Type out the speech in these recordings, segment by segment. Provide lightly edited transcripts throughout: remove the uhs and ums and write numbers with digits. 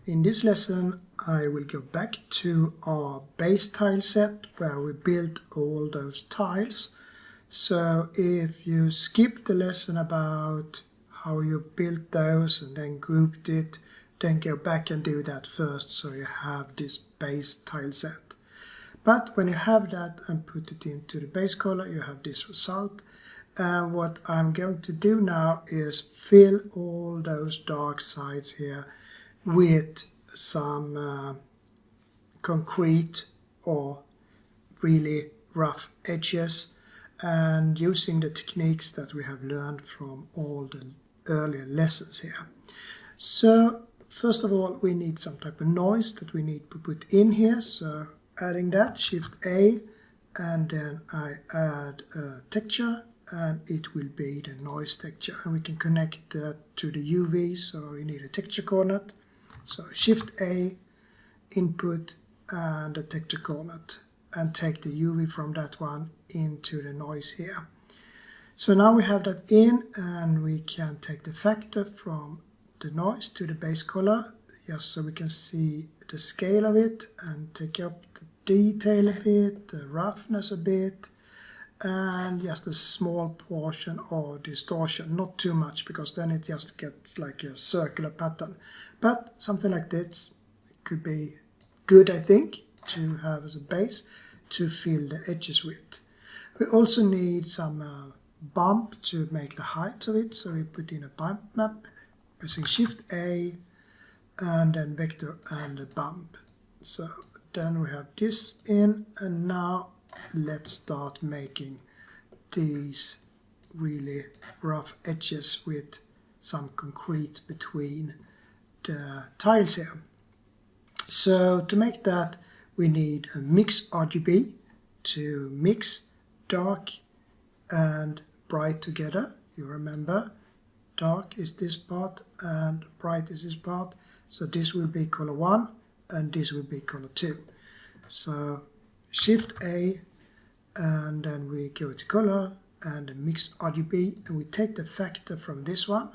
In this lesson I will go back to our base tile set where we built all those tiles. So if you skip the lesson about how you built those and then grouped it, then go back and do that first so you have this base tile set. But when you have that and put it into the base color, you have this result. And what I'm going to do now is fill all those dark sides here with some concrete or really rough edges, and using the techniques that we have learned from all the earlier lessons here. So first of all, we need some type of noise that we need to put in here. So adding that, Shift A, and then I add a texture, and it will be the noise texture, and we can connect that to the UV, so we need a texture coordinate. So Shift A, input, and the texture coordinate, and take the UV from that one into the noise here. So now we have that in, and we can take the factor from the noise to the base color, just so we can see the scale of it, and take up the detail a bit, the roughness a bit, and just a small portion of distortion, not too much, because then it just gets like a circular pattern. But something like this could be good, I think, to have as a base to fill the edges with. We also need some bump to make the height of it, so we put in a bump map, pressing Shift A, and then vector and a bump. So then we have this in, and now let's start making these really rough edges with some concrete between the tiles here. So to make that, we need a mix RGB to mix dark and bright together. You remember, dark is this part and bright is this part. So this will be color 1 and this will be color 2. So Shift A, and then we go to color and mix RGB, and we take the factor from this one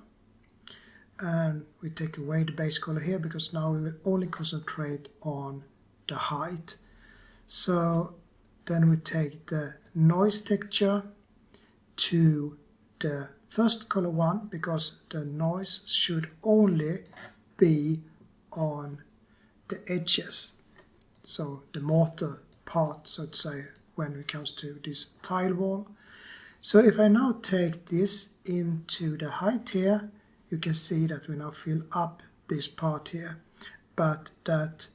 and we take away the base color here, because now we will only concentrate on the height. So then we take the noise texture to the first color 1, because the noise should only be on the edges, so the mortar part, so to say, when it comes to this tile wall. So if I now take this into the height here, you can see that we now fill up this part here, but that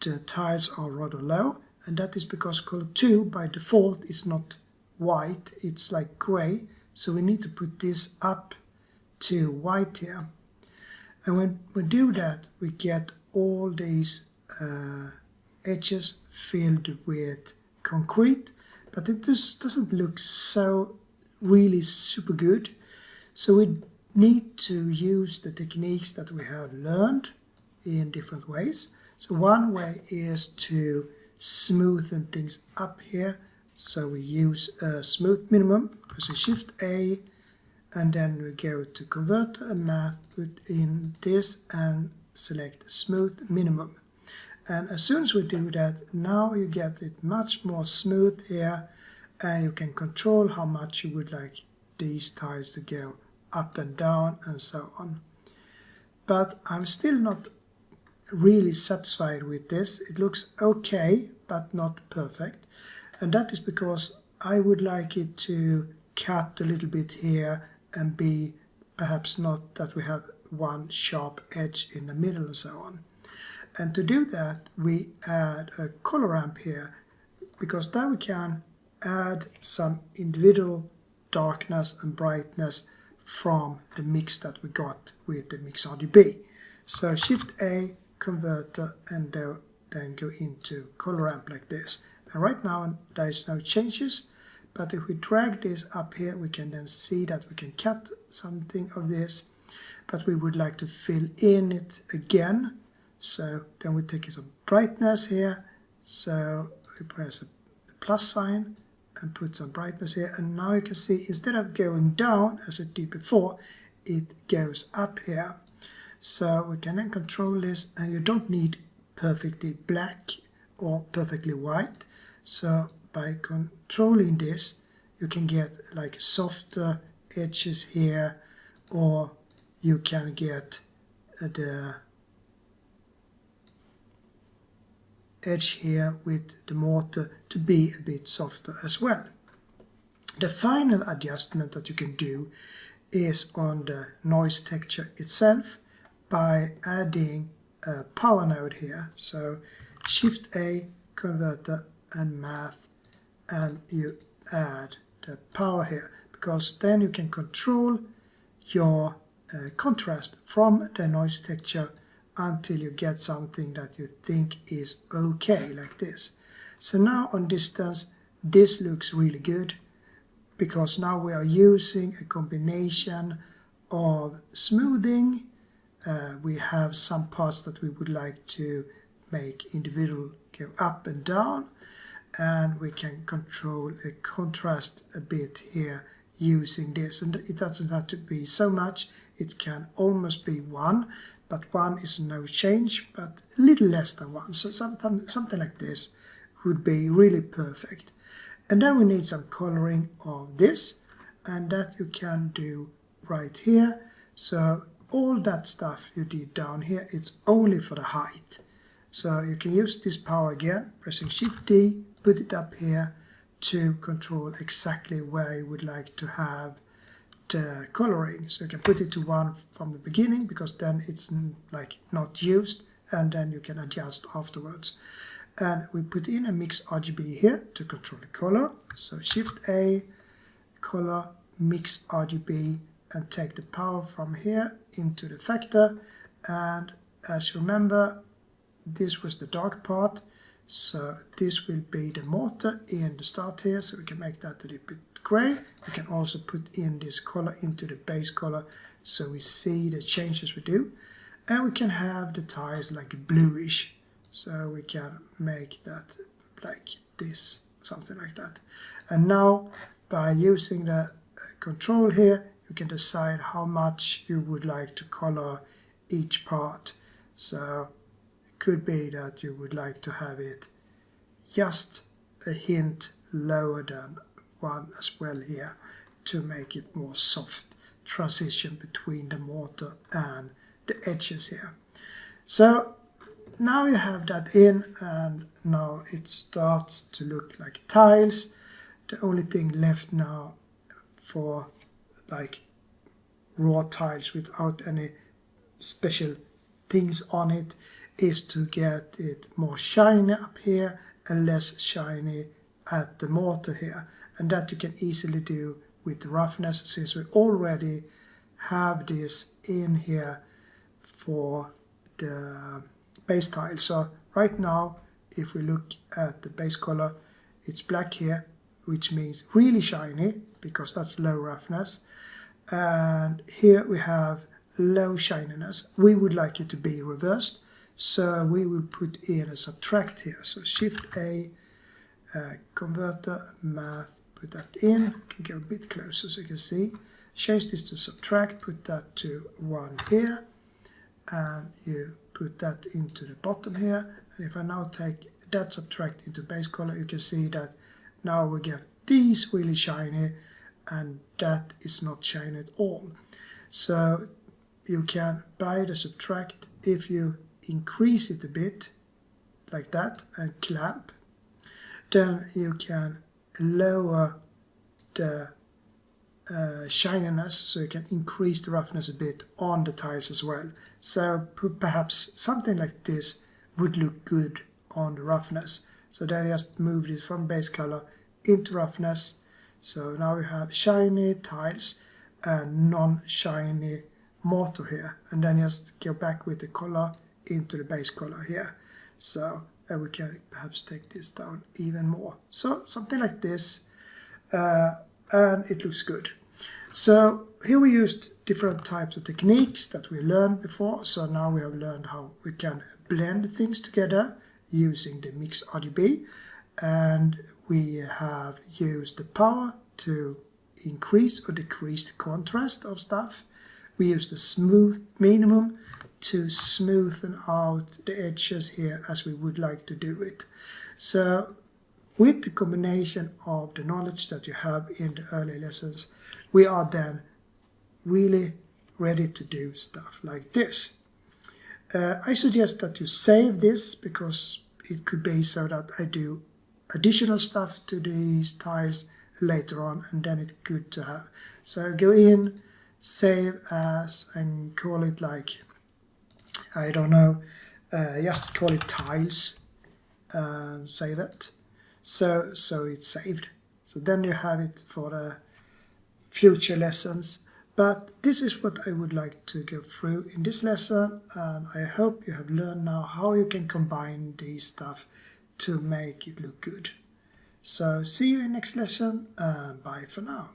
the tiles are rather low, and that is because color 2 by default is not white, it's like gray, so we need to put this up to white here. And when we do that, we get all these edges filled with concrete, but it just doesn't look so really super good. So we need to use the techniques that we have learned in different ways. So one way is to smoothen things up here. So we use a smooth minimum, pressing Shift A, and then we go to converter and math, put in this and select smooth minimum. And as soon as we do that, now you get it much more smooth here, and you can control how much you would like these tiles to go up and down and so on. But I'm still not really satisfied with this. It looks okay, but not perfect. And that is because I would like it to cut a little bit here and be perhaps not that we have one sharp edge in the middle and so on. And to do that, we add a color ramp here, because then we can add some individual darkness and brightness from the mix that we got with the mix RGB. So Shift A, converter, and then go into color ramp like this. And right now there is no changes, but if we drag this up here, we can then see that we can cut something of this, but we would like to fill in it again. So then we take some brightness here, so we press the plus sign and put some brightness here, and now you can see instead of going down as it did before, it goes up here. So we can then control this, and you don't need perfectly black or perfectly white. So by controlling this, you can get like softer edges here, or you can get the edge here with the mortar to be a bit softer as well. The final adjustment that you can do is on the noise texture itself by adding a power node here. So Shift A, converter and math, and you add the power here, because then you can control your contrast from the noise texture until you get something that you think is okay, like this. So now on distance, this looks really good, because now we are using a combination of smoothing. We have some parts that we would like to make individual go up and down, and we can control the contrast a bit here using this. And it doesn't have to be so much, it can almost be 1, but 1 is no change, but a little less than 1. So something like this would be really perfect. And then we need some coloring of this, and that you can do right here. So all that stuff you did down here, it's only for the height. So you can use this power again, pressing Shift D, put it up here to control exactly where you would like to have the coloring. So you can put it to 1 from the beginning, because then it's like not used, and then you can adjust afterwards. And we put in a mix RGB here to control the color. So Shift A, color, mix RGB, and take the power from here into the factor. And as you remember, this was the dark part, so this will be the mortar in the start here, so we can make that a little bit gray. We can also put in this color into the base color, so we see the changes we do. And we can have the tiles like bluish, so we can make that like this, something like that. And now by using the control here, you can decide how much you would like to color each part. So it could be that you would like to have it just a hint lower than 1 as well here, to make it more soft transition between the mortar and the edges here. So now you have that in, and now it starts to look like tiles. The only thing left now for like raw tiles without any special things on it is to get it more shiny up here and less shiny at the mortar here. And that you can easily do with the roughness, since we already have this in here for the base tile. So right now, if we look at the base color, it's black here, which means really shiny, because that's low roughness. And here we have low shininess. We would like it to be reversed, so we will put in a subtract here. So Shift A, converter, math, put that in. Can go a bit closer so you can see. Change this to subtract, put that to 1 here, and you put that into the bottom here. And if I now take that subtract into base color, you can see that now we get these really shiny, and that is not shiny at all. So you can, by the subtract, if you increase it a bit like that and clamp, then you can lower the shininess, so you can increase the roughness a bit on the tiles as well. So perhaps something like this would look good on the roughness. So then I just moved it from base color into roughness. So now we have shiny tiles and non-shiny mortar here, and then just go back with the color into the base color here. So we can perhaps take this down even more. So something like this, and it looks good. So here we used different types of techniques that we learned before. So now we have learned how we can blend things together using the mix RGB, and we have used the power to increase or decrease the contrast of stuff. We use the smooth minimum to smoothen out the edges here as we would like to do it. So with the combination of the knowledge that you have in the early lessons, we are then really ready to do stuff like this. I suggest that you save this, because it could be so that I do additional stuff to these tiles later on, and then it's good to have. So go in, save as, and call it like, I don't know, just call it tiles, and save it. So it's saved. So then you have it for the future lessons. But this is what I would like to go through in this lesson, and I hope you have learned now how you can combine these stuff to make it look good. So see you in next lesson, and bye for now.